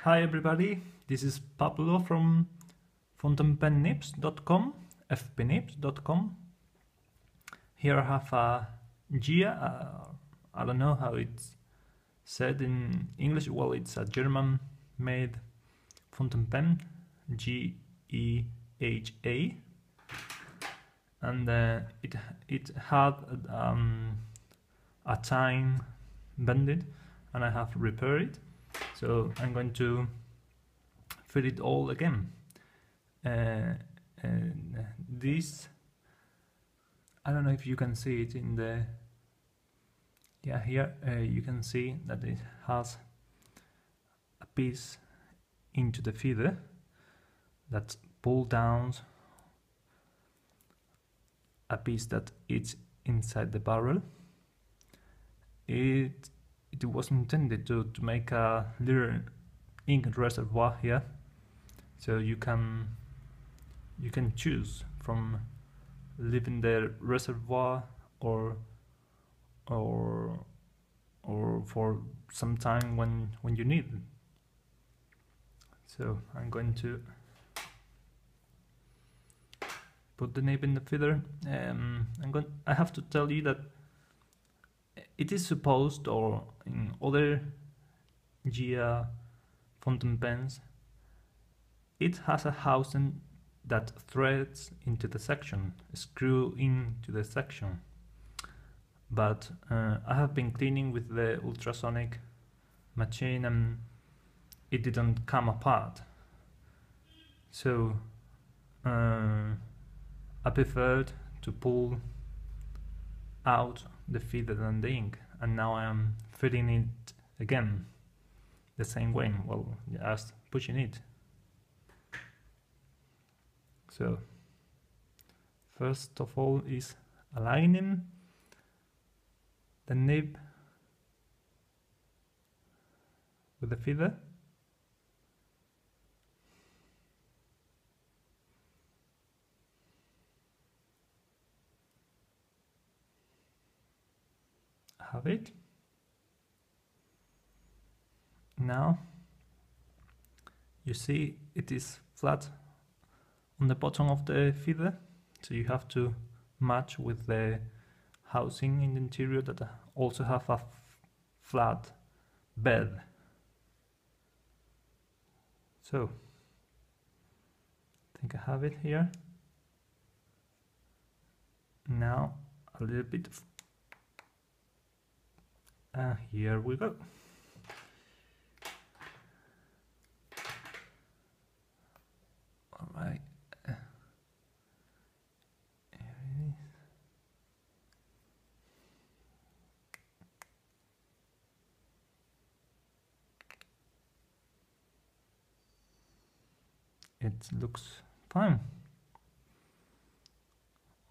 Hi everybody, this is Pablo from FPnibs.com, FPnibs.com. Here I have a Geha, I don't know how it's said in English. Well, it's a German-made fountain pen, Geha, and it had a tine bended, and I have repaired it. So I'm going to fill it all again. This, I don't know if you can see it in the, yeah, here you can see that it has a piece into the feeder that pull down a piece that is inside the barrel. It was intended to make a little ink reservoir here, so you can choose from leaving the reservoir or for some time when you need it. So I'm going to put the nib in the feeder. I have to tell you that it is supposed, or in other Geha fountain pens, it has a housing that threads into the section, screw into the section. But I have been cleaning with the ultrasonic machine and it didn't come apart. So I preferred to pull out the feeder and the ink, and now I am filling it again the same way, well, just pushing it. So first of all is aligning the nib with the feeder. Have it. Now you see it is flat on the bottom of the feeder, so you have to match with the housing in the interior that also have a flat bed. So I think I have it here. Now a little bit of, here we go. All right. It looks fine.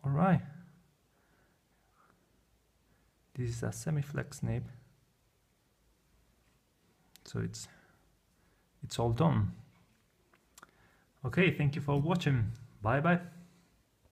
All right. This is a semi-flex nib, so it's all done. Okay, thank you for watching. Bye bye.